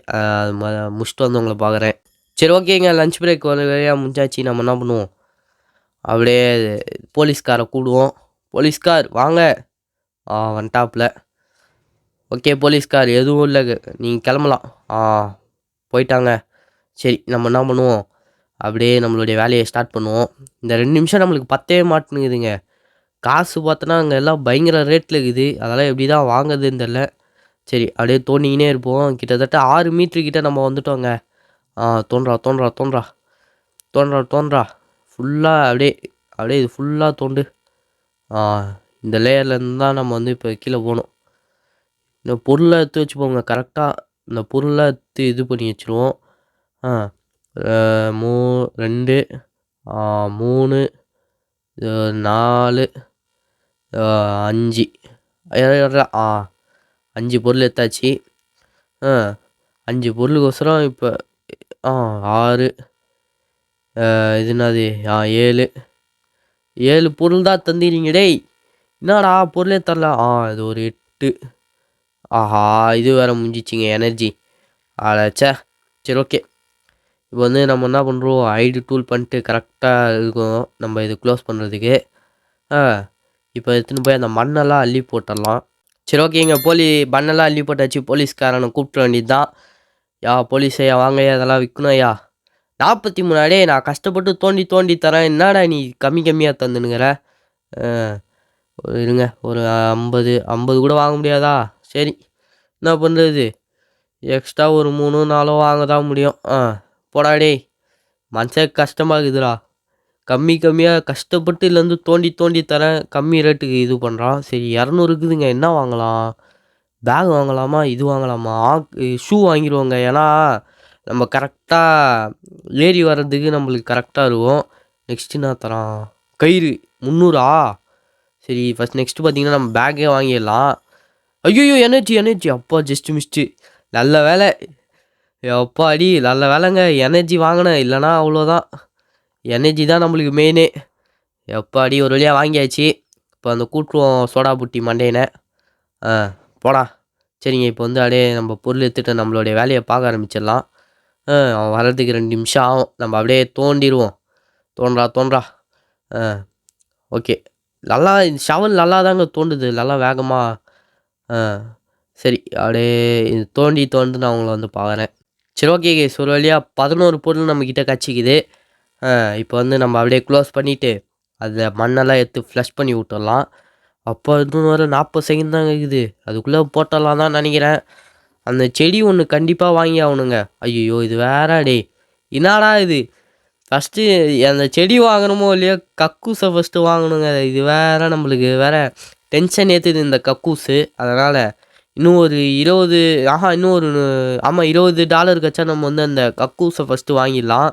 முடிச்சுட்டு வந்து உங்களை பார்க்குறேன். சரி ஓகேங்க. லஞ்ச் பிரேக் ஒரு வழியாக முடிஞ்சாச்சு. நம்ம என்ன பண்ணுவோம், அப்படியே போலீஸ்காரை கூடுவோம். போலீஸ்கார் வாங்க. வந்துட்டாப்புல. ஓகே போலீஸ்கார் எதுவும் இல்லை, நீங்கள் கிளம்பலாம். போயிட்டாங்க. சரி நம்ம என்ன பண்ணுவோம், அப்படியே நம்மளுடைய வேலையை ஸ்டார்ட் பண்ணுவோம். இந்த 2 நிமிஷம் நம்மளுக்கு பத்தவே மாட்டேங்குதுங்க. காசு பார்த்தோன்னா அங்கே எல்லாம் பயங்கர ரேட்டில் இருக்குது. அதெல்லாம் எப்படி தான் வாங்குறதுன்னு தெரில. சரி அப்படியே தோண்டிக்கினே இருப்போம். கிட்டத்தட்ட 6 மீட்ரு நம்ம வந்துட்டோங்க. தோன்றா ஃபுல்லாக அப்படியே இது ஃபுல்லாக தோண்டு. இந்த லேயர்லேருந்து தான் நம்ம வந்து இப்போ கீழே போகணும். இந்த பொருளை எடுத்து வச்சுப்போங்க. கரெக்டாக இந்த பொருளை எடுத்து இது பண்ணி வச்சுருவோம். 2 3 4 5 5 பொருள் எடுத்தாச்சு. 5 பொருளுக்கோசரம் இப்போ 6 இது என்னது 7 பொருள் தான் தந்துடுறீங்க டேய். என்னடா பொருளே தரல. இது ஒரு 8. இது வேறு முடிஞ்சிச்சிங்க எனர்ஜி. அடச்சே. சரி ஓகே. இப்போ வந்து நம்ம என்ன பண்ணுறோம், ஐடி டூல் பண்ணிட்டு கரெக்டாக இருக்கும் நம்ம இது க்ளோஸ் பண்ணுறதுக்கு. இப்போ எடுத்துன்னு போய் அந்த மண்ணெல்லாம் அள்ளி போட்டுடலாம். சரி ஓகேங்க. மண்ணெல்லாம் அள்ளி போட்டாச்சு. போலீஸ்காரனை கூப்பிட்ற வேண்டியது தான். போலீஸ் ஐயா வாங்கய்யா இதெல்லாம் விற்கணும் ஐயா. 43 நான் கஷ்டப்பட்டு தோண்டி தரேன். என்னடா நீ கம்மியாக தந்துனுங்கிற. இருங்க ஒரு 50 கூட வாங்க முடியாதா? சரி என்ன பண்ணுறது, எக்ஸ்ட்ரா ஒரு 3 4 வாங்க தான் முடியும். போடா டேய். மனுஷன் கஷ்டமாக இருக்குதுடா. கம்மியாக கஷ்டப்பட்டு இதுலேருந்து தோண்டி தரேன். கம்மி ரேட்டுக்கு இது பண்ணுறான். சரி 200 இருக்குதுங்க. என்ன வாங்கலாம்? பேக் வாங்கலாமா, இது வாங்கலாமா? ஷூ வாங்கிடுவோங்க. ஏன்னா நம்ம கரெக்டாக ஏறி வர்றதுக்கு நம்மளுக்கு கரெக்டாக இருக்கும். நெக்ஸ்ட்டு என்ன தரான்? கயிறு 300ஆ? சரி ஃபஸ்ட் நெக்ஸ்ட்டு பார்த்தீங்கன்னா நம்ம பேக்கே வாங்கிடலாம். ஐயோ எனர்ஜி அப்பா ஜஸ்ட்டு மிஸ்ட்டு. நல்ல வேலை. அப்பாடி நல்ல வேலைங்க எனர்ஜி வாங்கினேன், இல்லைனா அவ்வளோதான். எனர்ஜி தான் நம்மளுக்கு மெயினே. எப்பாடி ஒரு வழியாக வாங்கியாச்சு. இப்போ அந்த கூட்டுருவோம் சோடா புட்டி மண்டையனை. போடா. சரிங்க, இப்போ வந்து அப்படியே நம்ம பொருள் எடுத்துகிட்டு நம்மளுடைய வேலையை பார்க்க ஆரம்பிச்சிடலாம். அவன் வர்றதுக்கு 2 நிமிஷம் ஆகும். நம்ம அப்படியே தோண்டிடுவோம். தோன்றா. ஓகே. நல்லா ஷவல் நல்லா தாங்க தோண்டுது, நல்லா வேகமாக. சரி, அப்படியே இது தோண்டு நான் அவங்கள வந்து பார்க்குறேன். சரி, ஓகே கேஸ். ஒரு வழியாக 11 பொருள் நம்மக்கிட்ட கச்சிக்குது. இப்போ வந்து நம்ம அப்படியே க்ளோஸ் பண்ணிவிட்டு அதில் மண்ணெல்லாம் எடுத்து ஃப்ளஷ் பண்ணி விட்டுடலாம். அப்போ இன்னும் வர 40 செகண்ட் தாங்க இருக்குது. அதுக்குள்ளே போட்டலாம் தான் நினைக்கிறேன். அந்த செடி ஒன்று கண்டிப்பாக வாங்கி ஆகணுங்க. ஐயோ இது வேறா டே, என்னடா இது? ஃபஸ்ட்டு அந்த செடி வாங்கணுமோ இல்லையோ, கக்கூஸை ஃபஸ்ட்டு வாங்கணுங்க. இது வேறு நம்மளுக்கு வேறு டென்ஷன் ஏற்றுது இந்த கக்கூஸு. அதனால் இன்னும் ஒரு 20 இன்னும் ஒரு ஆமாம் $20 கச்சா நம்ம வந்து அந்த கக்கூஸை ஃபஸ்ட்டு வாங்கிடலாம்.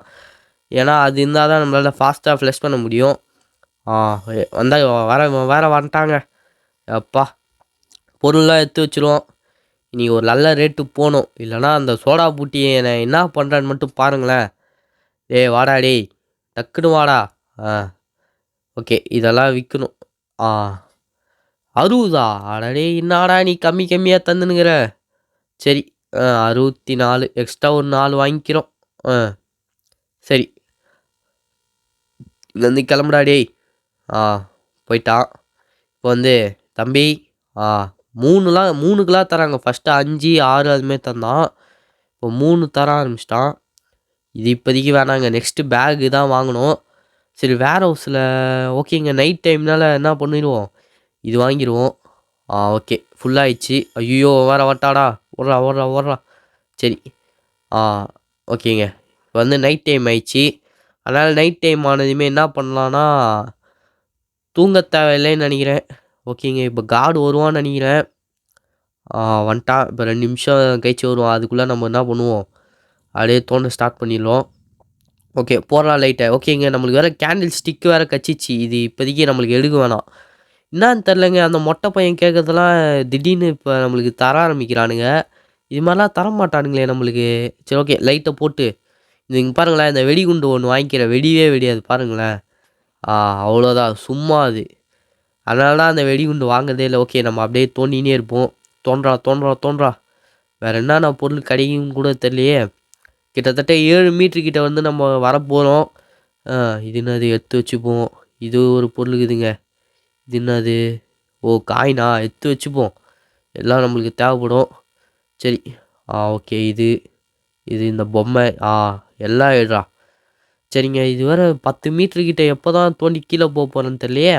ஏன்னா அது இருந்தால் தான் நம்மளால் ஃபாஸ்ட்டாக ஃப்ளஷ் பண்ண முடியும். வந்தால் வேற வந்துட்டாங்க. அப்பா, பொருள்லாம் எடுத்து வச்சுருவோம். இன்றைக்கி ஒரு நல்ல ரேட்டு போகணும், இல்லைனா அந்த சோடா பூட்டியை நான் என்ன பண்ணுறான்னு மட்டும் பாருங்களேன். வாடா டேய், டக்குன்னு வாடா. ஓகே, இதெல்லாம் விற்கணும். 60 அடடே, என்னடா நீ கம்மியாக தந்துனுங்கிற. சரி, 64 எக்ஸ்ட்ரா ஒரு 4 வாங்கிக்கிறோம். சரி, இங்கேருந்து கிளம்புடா டேய். போயிட்டான். இப்போ வந்து தம்பி 3 தராங்க. ஃபஸ்ட்டு 5, 6 அதுமாரி தந்தான். இப்போ 3 தர ஆரம்பிச்சிட்டான். இது இப்போதைக்கு வேணாங்க, நெக்ஸ்ட்டு பேகு தான் வாங்கணும். சரி, வேர் ஹவுஸில் ஓகேங்க. நைட் டைம்னால என்ன பண்ணிடுவோம், இது வாங்கிடுவோம். ஓகே, ஃபுல்லாகிடுச்சு. ஐயோ வேறு வட்டாடா, ஓடுறா. சரி, ஓகேங்க. இப்போ வந்து நைட் டைம் ஆயிடுச்சு. அதனால் நைட் டைம் ஆனதுமே என்ன பண்ணலான்னா, தூங்க தேவையில்லைன்னு நினைக்கிறேன். ஓகேங்க, இப்போ கார்டு வருவான்னு நினைக்கிறேன். வந்துட்டான். இப்போ 2 நிமிஷம் கழிச்சு வருவான். அதுக்குள்ளே நம்ம என்ன பண்ணுவோம், அப்படியே தோண்ட ஸ்டார்ட் பண்ணிடலாம். ஓகே, போடுறா லைட்டை. ஓகேங்க, நம்மளுக்கு வேறு கேண்டில் ஸ்டிக்கு வேறு கச்சிச்சு. இது இப்போதைக்கு நம்மளுக்கு எடுக்க வேணாம். என்னான்னு தெரிலங்க, அந்த மொட்டை பையன் கேட்குறதெல்லாம் திடீர்னு இப்போ நம்மளுக்கு தர ஆரம்பிக்கிறானுங்க. இது மாதிரிலாம் தரமாட்டானுங்களே நம்மளுக்கு. சரி, ஓகே, லைட்டை போட்டு இது இங்கே பாருங்களேன். இந்த வெடிகுண்டு ஒன்று வாங்கிக்கிறேன். வெடியே வெடியாது பாருங்களேன். அவ்வளோதான், சும்மா அது. அதனால தான் அந்த வெடிகுண்டு வாங்குறதே இல்லை. ஓகே, நம்ம அப்படியே தோண்டினே இருப்போம். தோன்றா. வேறு என்னென்ன பொருள் கிடைக்குன்னு கூட தெரியலையே. கிட்டத்தட்ட 7 மீட்டருக்கிட்ட வந்து நம்ம வரப்போகிறோம். இது என்னது, எடுத்து வச்சுப்போம். இது ஒரு பொருள் இருக்குதுங்க. இது என்னது? காயினா? எடுத்து வச்சுப்போம். எல்லாம் நம்மளுக்கு தேவைப்படும். சரி, ஓகே. இது இந்த பொம்மை எல்லாம் எடுறா. சரிங்க, இது வேறு 10 மீட்டருக்கிட்ட எப்போ தான் தோண்டி கீழே போக போகிறேன்னு தெரியலையே.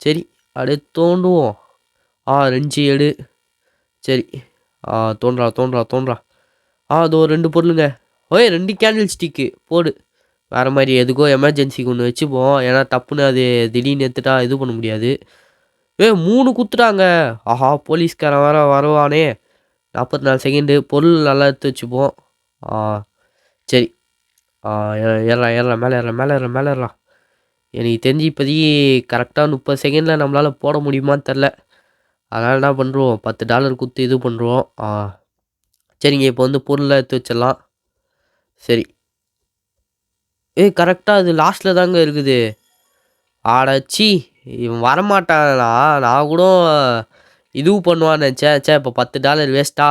சரி, அப்படியே தோண்டுவோம். 2 எடு. சரி, தோன்றா. அதோ 2 பொருளுங்க. 2 கேண்டில் ஸ்டிக்கு போடு. வேறு மாதிரி எதுக்கோ எமர்ஜென்சிக்கு ஒன்று வச்சுப்போம். ஏன்னா டப்புன்னு அது திடீர்னு எடுத்துட்டா இது பண்ண முடியாது. 3 குத்துட்டாங்க. போலீஸ்காரன் வேறு வருவானே. 44 செகண்டு. பொருள் நல்லா எடுத்து வச்சுப்போம். சரி, ஏறா மேலே ஏறலாம். எனக்கு தெரிஞ்சு இப்போதைக்கு கரெக்டாக 30 செகண்டில் நம்மளால் போட முடியுமான்னு தெரில. அதனால் என்ன பண்ணுறோம், $10 கொடுத்து இது பண்ணுறோம். சரிங்க, இப்போ வந்து பொருளெலாம் எடுத்து வச்சிடலாம். சரி, கரெக்டாக அது லாஸ்ட்டில் தாங்க இருக்குது. ஆடச்சி, இவன் வரமாட்டானா? நான் கூட இதுவும் பண்ணுவான்னு நினச்சேன். இப்போ $10 வேஸ்ட்டா?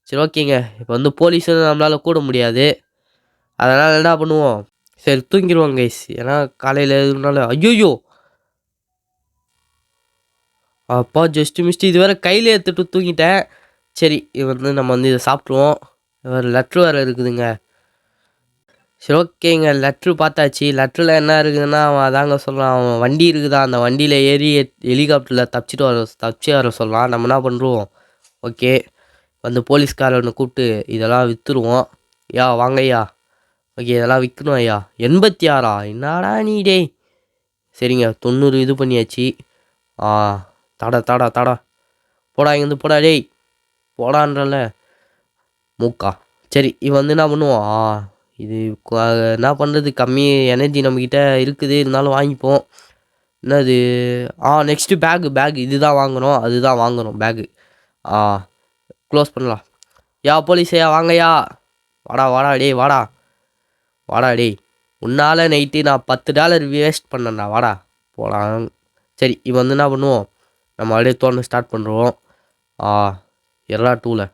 சரி, ஓகேங்க. இப்போ வந்து போலீஸும் நம்மளால் கூட முடியாது. அதனால் என்ன பண்ணுவோம், சரி தூங்கிடுவோம் கைஸ். ஏன்னா காலையில் எதுனாலும் ஐயோ அப்பா ஜஸ்ட்டு மிஸ்ட்டு. இது வேறு கையில் எடுத்துகிட்டு தூங்கிட்டேன். சரி, இது வந்து நம்ம வந்து இதை சாப்பிட்ருவோம். வேறு லெட்ரு வேறு இருக்குதுங்க. சரி, ஓகேங்க. லெட்ரு பார்த்தாச்சு. லெட்டரில் என்ன இருக்குதுன்னா, அவன் அதாங்க சொல்கிறான். அவன் வண்டி இருக்குதா, அந்த வண்டியில் ஏறி ஹெலிகாப்டரில் தப்பிச்சு வர சொல்கிறான். நம்ம என்ன பண்ணுறோம், ஓகே வந்து போலீஸ்காரனை கூப்பிட்டு இதெல்லாம் விற்றுருவோம். வாங்கய்யா. ஓகே, இதெல்லாம் விற்கணும் ஐயா. 86 என்னடா நீ டே. சரிங்க, 90 இது பண்ணியாச்சு. தாடா போடா, இங்கேருந்து போடா டேய். போடான்றல மூக்கா. சரி இவன் வந்து என்ன பண்ணுவான் இது என்ன பண்ணுறது, கம்மி எனர்ஜி நம்மக்கிட்ட இருக்குது, இருந்தாலும் வாங்கிப்போம். என்னது நெக்ஸ்ட்டு பேகு இதுதான் வாங்கணும், அதுதான் வாங்கணும் பேகு. க்ளோஸ் பண்ணலாம். போலீஸையா வாங்கய்யா, வாடா வாடா டேய் வாடா வாடா டேய், உன்னால் நைட்டு நான் $10 வேஸ்ட் பண்ணேன்டா, வாடா போகலாம். சரி இவன் வந்து என்ன பண்ணுவோம், நம்ம அப்படியே தோண ஸ்டார்ட் பண்ணுறோம். எரா 2ல்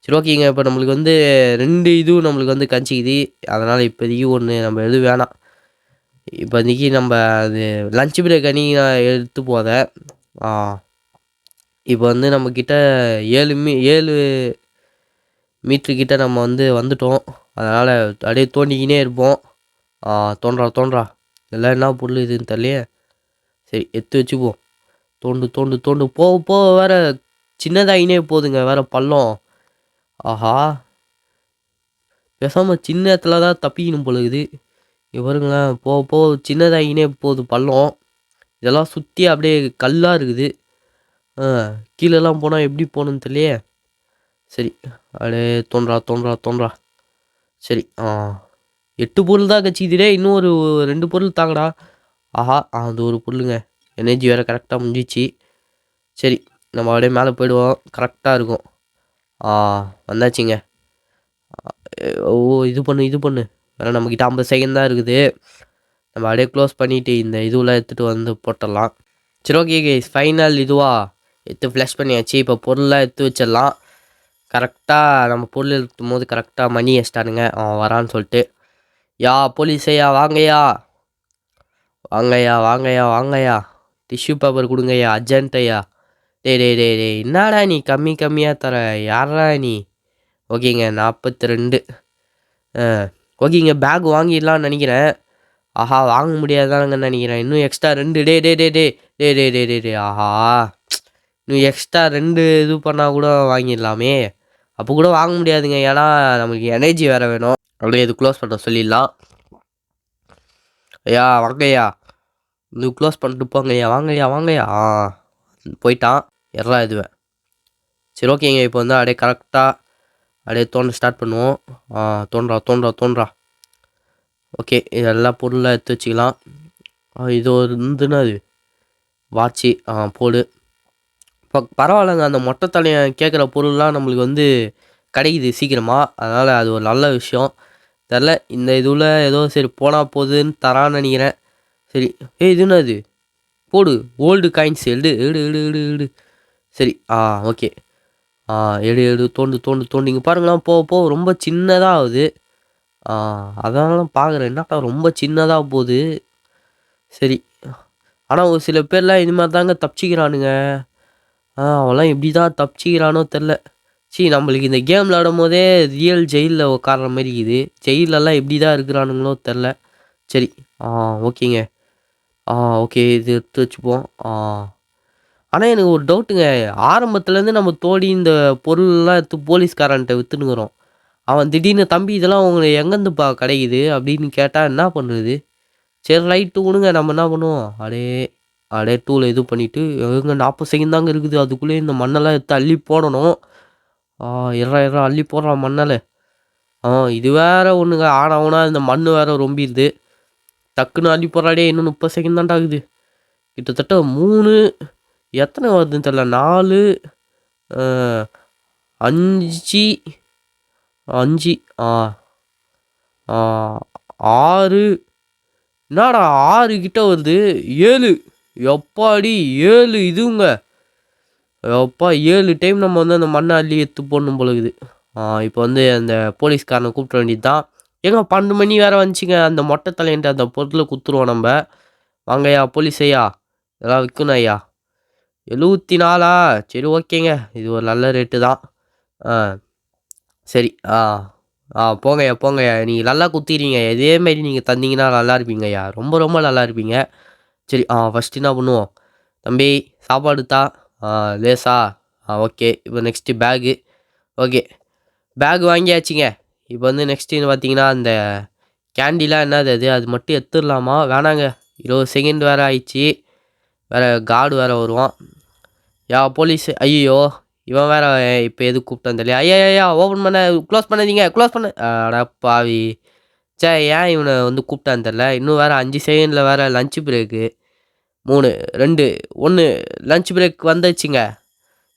சரி ஓகேங்க. இப்போ நம்மளுக்கு வந்து 2 இதுவும் நம்மளுக்கு வந்து கஞ்சிக்குது, அதனால் இப்போதைக்கு ஒன்று நம்ம எதுவும் வேணாம். இப்போதைக்கு நம்ம அது லஞ்ச் பிரேக் அன்றைக்கி நான் எடுத்து போத. இப்போ வந்து நம்மக்கிட்ட 7 மீட்ருக்கிட்ட நம்ம வந்து வந்துட்டோம். அதனால் அப்படியே தோண்டிக்கினே இருப்போம். தோன்றா இதெல்லாம் என்ன பொருள் இதுன்னு தெரியலையே. சரி எடுத்து வச்சுப்போம். தோண்டு போக வேறு சின்னதாகினே போகுதுங்க, வேறு பள்ளம். பேசாமல் சின்ன இடத்துல தான் தப்பிக்கணும் பொழுது. இவருங்களேன் போக சின்னதாகினே போகுது பள்ளம். இதெல்லாம் சுற்றி அப்படியே கல்லாக இருக்குது. கீழெல்லாம் போனால் எப்படி போகணுன்னு தெரியலையே. சரி அப்படியே தோன்றா. சரி 8 பொருள் தான் கட்சிக்குதுடே, இன்னும் ஒரு 2 பொருள் தாங்கடா. அது ஒரு பொருளுங்க, எனர்ஜி வேறு கரெக்டாக முடிஞ்சிச்சு. சரி நம்ம அப்படியே மேலே போயிடுவோம், கரெக்டாக இருக்கும். வந்தாச்சுங்க. இது பண்ணு வேறு நம்மக்கிட்ட 50 செகண்ட் தான் இருக்குது. நம்ம அப்படியே க்ளோஸ் பண்ணிவிட்டு இந்த இதுவெலாம் எடுத்துகிட்டு வந்து போட்டுடலாம். சரி ஓகே கைஸ், ஃபைனல் எடுத்து ஃப்ளஷ் பண்ணியாச்சு. இப்போ பொருள்லாம் எடுத்து வச்சிடலாம். கரெக்டாக நம்ம பொருள் எடுக்கும் போது கரெக்டாக மணி அடிச்சிட்டானுங்க வரான்னு சொல்லிட்டு. போலீஸையா வாங்கய்யா டிஷ்யூ பேப்பர் கொடுங்கய்யா அர்ஜென்ட்டையா. டே என்னடா நீ கம்மியாக தர, யாரா நீ? ஓகேங்க 42. ஓகேங்க பேக் வாங்கிடலான்னு நினைக்கிறேன். வாங்க முடியாதானுங்கன்னு நினைக்கிறேன். இன்னும் எக்ஸ்ட்ரா 2 டே இன்னும் எக்ஸ்ட்ரா 2 இது பண்ணால் கூட வாங்கிடலாமே. அப்போ கூட வாங்க முடியாதுங்க, ஏன்னா நமக்கு எனர்ஜி வேறு வேணும். அப்படியே இது க்ளோஸ் பண்ண சொல்லிடலாம். வாங்கய்யா இது க்ளோஸ் பண்ணிட்டு போங்கய்யா, வாங்கய்யா. போயிட்டான் எல்லாம் இதுவே. சரி ஓகேங்க, இப்போ வந்து அப்படியே கரெக்டாக அப்படியே தோண்ட ஸ்டார்ட் பண்ணுவோம். தோன்றா. ஓகே இதெல்லாம் பொருளாக எடுத்து வச்சுக்கலாம். இது ஒரு இருந்துன்னா அது வாட்சி போடு. இப்போ பரவாயில்லைங்க, அந்த மொட்டை தலையை கேட்குற பொருள்லாம் நம்மளுக்கு வந்து கிடைக்குது சீக்கிரமாக, அதனால் அது ஒரு நல்ல விஷயம். தெரில இந்த இதுவில் ஏதோ சரி போனால் போகுதுன்னு தரான்னு நினைக்கிறேன். சரி இதுன்னா அது போடு, ஓல்டு காயின்ஸ் எடு. சரி ஓகே எடு தோண்டு இங்கே பாருங்களேன், போக ரொம்ப சின்னதாக ஆகுது. அதனால பார்க்குறேன் என்னக்கா ரொம்ப சின்னதாக போகுது. சரி ஆனால் ஒரு சில பேர்லாம் இது மாதிரி தாங்க தப்பிச்சிக்கிறானுங்க. அவன்லாம் எப்படி தான் தப்பிச்சிக்கிறானோ தெரில. நம்மளுக்கு இந்த கேம் விளாடும் போதே ரியல் ஜெயிலில் உட்கார்ற மாதிரி இருக்குது. ஜெயிலெல்லாம் எப்படி தான் இருக்கிறானுங்களோ தெரில. சரி ஓகேங்க. ஓகே இது எடுத்து வச்சுப்போம். ஆனால் எனக்கு ஒரு டவுட்டுங்க, ஆரம்பத்துலேருந்து நம்ம தோடி இந்த பொருள்லாம் எடுத்து போலீஸ்காரன்ட்ட விற்றுனுக்குறோம். அவன் திடீர்னு தம்பி இதெல்லாம் உங்களுக்கு எங்கேருந்துப்பா கிடைக்குது அப்படின்னு கேட்டால் என்ன பண்ணுறது? சரி ரைட்டு விடுங்க, நம்ம என்ன பண்ணுவோம், அப்படியே 2ல் இது பண்ணிவிட்டு எங்க 40 செகண்ட் தாங்க இருக்குது, அதுக்குள்ளேயே இந்த மண்ணெல்லாம் எடுத்து அள்ளி போடணும். எறா அள்ளி போடுறான் மண்ணால். இது வேறு ஒன்றுங்க, ஆனவுனா இந்த மண் வேறு ரொம்பிடுது. டக்குன்னு அள்ளி போடுறாடே, இன்னும் 30 செகண்ட் தான்டா ஆகுது. கிட்டத்தட்ட 3 எத்தனை வருதுன்னு தெரில, 4 5 5 6 என்னடா 6 கிட்ட வருது, 7 எப்பாடி 7 இதுங்க. எப்பா 7 டைம் நம்ம வந்து அந்த மண்ணை அள்ளி எடுத்து போடணும் போலகுது. இப்போ வந்து அந்த போலீஸ்காரனை கூப்பிட வேண்டியது தான். 12 மணி வேறு வந்துச்சுங்க, அந்த மொட்டை தலையன்ட்டு அந்த பொருளை குத்துருவோம் நம்ம. வாங்கய்யா போலீஸ் ஐயா, இதெல்லாம் விற்கணும் ஐயா. 74 சரி ஓகேங்க, இது ஒரு நல்ல ரேட்டு தான். சரி போங்கய்யா நீங்கள் நல்லா குத்திடுறீங்க, இதேமாரி நீங்கள் தந்தீங்கன்னா நல்லா இருப்பீங்க ஐயா, ரொம்ப நல்லா இருப்பீங்க. சரி ஃபஸ்ட்டு என்ன பண்ணுவோம், தம்பி சாப்பாடு தான் லேசா. ஓகே இப்போ நெக்ஸ்ட்டு பேகு. ஓகே பேக் வாங்கியாச்சுங்க. இப்போ வந்து நெக்ஸ்ட்டு பார்த்தீங்கன்னா அந்த கேண்டிலாம் என்னது அது மட்டும் எடுத்துடலாமா? வேணாங்க, 20 செகண்ட் வேறு ஆயிடுச்சு, வேறு கார்டு வேறு வருவான். போலீஸ் ஐயோ இவன் வேற இப்போ எதுக்கு கூப்பிட்டான்னு தெரியல. ஐயா ஐயா ஓப்பன் பண்ண க்ளோஸ் பண்ணாதீங்க க்ளோஸ் பண்ண அட பாவி. ச்சே ஏன் இவனை வந்து கூப்பிட்டான்னு தெரில. இன்னும் வேற 5 செகண்டில் வேற லஞ்ச் பிரேக்கு. 3 2 1 லஞ்ச் பிரேக் வந்துச்சுங்க.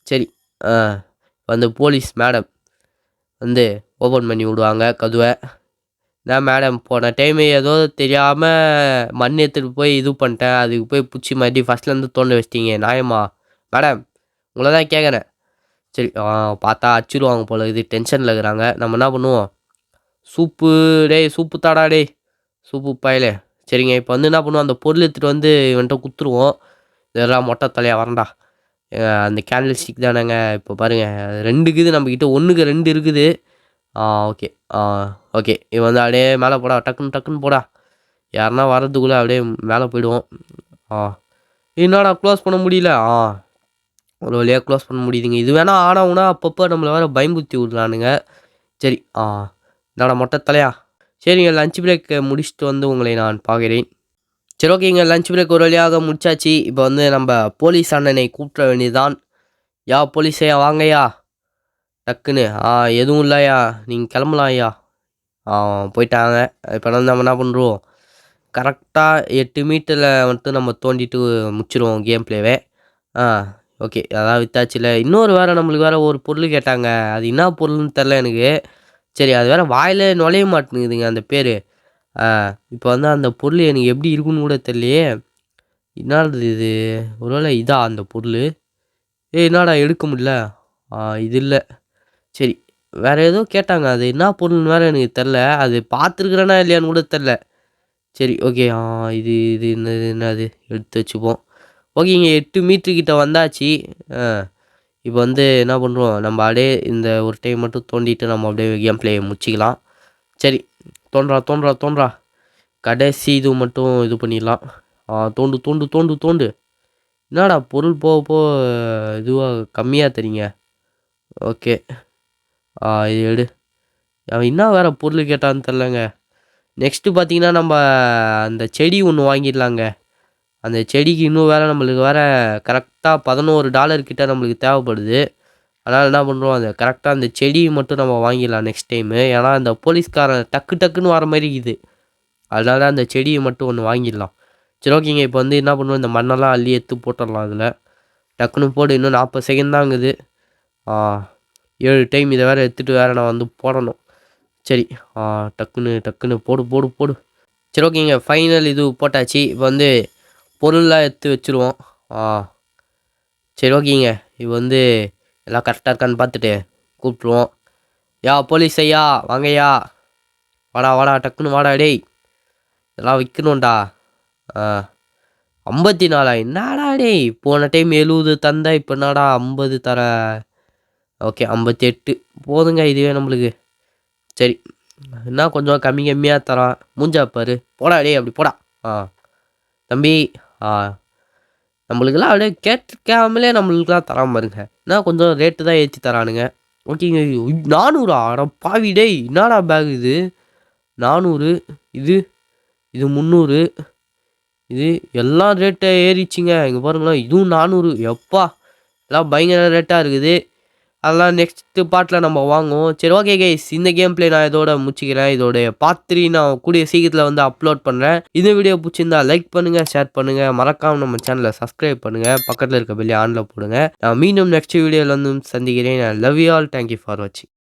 சரி ஆ வந்து போலீஸ் மேடம் வந்து ஓப்பன் பண்ணி விடுவாங்க கதவை. நான் மேடம் போன டைமு ஏதோ தெரியாமல் மண் எடுத்துகிட்டு போய் இது பண்ணிட்டேன். அதுக்கு போய் பிடிச்சி மறுபடி ஃபஸ்ட்லேருந்து தோண்ட வச்சிட்டிங்க நியாயமா மேடம்? உங்களை தான் கேட்குறேன். சரி பார்த்தா அடிச்சிடுவாங்க போல இது டென்ஷனில் இருக்கிறாங்க. நம்ம என்ன பண்ணுவோம், சூப்பு டேய் சூப்பு தாடா டேய் சூப்பு பாயிலே. சரிங்க இப்போ வந்து என்ன பண்ணுவோம், அந்த பொருள் எடுத்துகிட்டு வந்து இவன்கிட்ட குத்துருவோம். இதெல்லாம் மொட்டை தலையாக வரண்டா. அந்த கேண்டில் ஸ்டிக் தானேங்க இப்போ பாருங்கள் 2 இருக்குது நம்மக்கிட்ட, 1க்கு 2 இருக்குது. ஓகே ஓகே இவன் வந்து அப்படியே மேலே போடா டக்குன்னு டக்குன்னு போடா. யாருன்னா வர்றதுக்குள்ளே அப்படியே மேலே போயிடுவோம். என்னடா க்ளோஸ் பண்ண முடியல. ஒரு வழியாக க்ளோஸ் பண்ண முடியுதுங்க. இது வேணால் ஆனவுனா அப்பப்போ நம்மளை வேறு பயம்புத்தி விட்றானுங்க. சரி என்னடா மொட்டை தலையா. சரிங்க லஞ்ச் பிரேக் முடிச்சுட்டு வந்து உங்களை நான் பார்க்குறேன். சரி ஓகேங்க லஞ்ச் பிரேக் ஒரு வழியாக முடிச்சாச்சு. இப்போ வந்து நம்ம போலீஸ் அண்ணனை கூப்பிட வேண்டியதுதான். யா போலீஸையா வாங்கய்யா டக்குன்னு. எதுவும் இல்லையா நீங்கள் கிளம்பலாம் ஐயா. போயிட்டாங்க. இப்போ வந்து நம்ம என்ன பண்ணுறோம், கரெக்டாக 8 மீட்டரில் வந்துட்டு நம்ம தோண்டிட்டு முடிச்சிடுவோம் கேம் பிளேவே. ஓகே அதான் வித்தாச்சுல. இன்னொரு வேறு நம்மளுக்கு வேறு ஒரு பொருள் கேட்டாங்க. அது என்ன பொருள்னு தெரில எனக்கு. சரி அது வேறு வாயில் நுழைய மாட்டேங்குதுங்க அந்த பேர். இப்போ வந்து அந்த பொருள் எனக்கு எப்படி இருக்குன்னு கூட தெரியலையே. என்னது இது, ஒருவேளை இதா அந்த பொருள்? என்னடா எடுக்க முடியல. இது இல்லை. சரி வேறு ஏதோ கேட்டாங்க, அது என்ன பொருள்னு வேறு எனக்கு தெரில. அது பார்த்துருக்குறேன்னா இல்லையான்னு கூட தெரில. சரி ஓகே இது இது என்னது எடுத்து வச்சுப்போம். ஓகேங்க 8 மீட்டருக்கிட்ட வந்தாச்சு. இப்போ வந்து என்ன பண்ணுறோம், நம்ம அப்படியே இந்த ஒரு டைம் மட்டும் தோண்டிட்டு நம்ம அப்படியே கேம் பிளே முடிச்சிக்கலாம். சரி தோன்றா கடைசி இது மட்டும் இது பண்ணிடலாம். தோண்டு தோண்டு தோண்டு தோண்டு. என்னடா பொருள் போக போக இதுவாக கம்மியாக தெரியுங்க. ஓகே இது எடு. அவன் என்ன வேறு பொருள் கேட்டான்னு தெரிலங்க. நெக்ஸ்ட்டு பார்த்தீங்கன்னா நம்ம அந்த செடி ஒன்று வாங்கிடலாங்க. அந்த செடிக்கு இன்னும் வேறு நம்மளுக்கு வேறு கரெக்டாக $11 கிட்ட நம்மளுக்கு தேவைப்படுது. அதனால் என்ன பண்ணுறோம், அந்த கரெக்டாக அந்த செடியை மட்டும் நம்ம வாங்கிடலாம் நெக்ஸ்ட் டைமு. ஏன்னா அந்த போலீஸ்காரன் டக்குன்னு வர மாதிரி இருக்குது. அதனால அந்த செடியை மட்டும் ஒன்று வாங்கிடலாம். சரி ஓகேங்க இப்போ வந்து என்ன பண்ணுவோம், இந்த மண்ணெல்லாம் அள்ளி எடுத்து போட்டுடலாம் அதில். டக்குன்னு போடு. இன்னும் 40 செகண்ட் தாங்குது. 7 டைம் இதை வேறு எடுத்துகிட்டு வேறு நான் வந்து போடணும். சரி டக்குன்னு போடு. சரி ஓகேங்க ஃபைனல் இது போட்டாச்சு. இப்போ வந்து பொருள்லாம் எடுத்து வச்சுருவோம். சரி ஓகேங்க இப்போ வந்து எல்லாம் கரெக்டாக இருக்கான்னு பார்த்துட்டு கூப்பிட்ருவோம். யா போலீஸ் ஐயா வாங்கய்யா. வாடா டக்குன்னு வாடா டேய். இதெல்லாம் விற்கணும்டா. 54 என்னடா டேய், போன டைம் 70 தந்தா இப்போ என்னடா 50 தர. ஓகே 58 போதுங்க இதுவே நம்மளுக்கு. சரி என்ன கொஞ்சம் கம்மியாக தரான். மூஞ்சா பாரு போடா டேய் அப்படி போடா. தம்பி நம்மளுக்கெல்லாம் அப்படியே கேட்காமலே நம்மளுக்கெல்லாம் தராமல் பாருங்க. என்ன கொஞ்சம் ரேட்டு தான் ஏற்றி தரானுங்க. ஓகேங்க 400 அட பாவி டேய் என்னடா பேக் இது 400. இது 300. இது எல்லாம் ரேட்டை ஏறிச்சிங்க. இங்கே பாருங்களேன் இதுவும் 400. எப்பா எல்லாம் பயங்கர ரேட்டாக இருக்குது. அதெல்லாம் நெக்ஸ்ட்டு பார்ட்டில் நம்ம வாங்குவோம். சரி ஓகே கைஸ் இந்த கேம் பிளே நான் இதோட முடிச்சிக்கிறேன். இதோடைய பார்ட் 3 நான் கூடிய சீக்கிரத்தில் வந்து அப்லோட் பண்ணுறேன். இந்த வீடியோ பிடிச்சிருந்தா லைக் பண்ணுங்கள், ஷேர் பண்ணுங்கள், மறக்காமல் நம்ம சேனலை சப்ஸ்கிரைப் பண்ணுங்கள், பக்கத்தில் இருக்க பெல்லை ஆனில் போடுங்க. நான் மீண்டும் நெக்ஸ்ட் வீடியோவில் வந்து சந்திக்கிறேன். Love you all. Thank you for வாட்சிங்.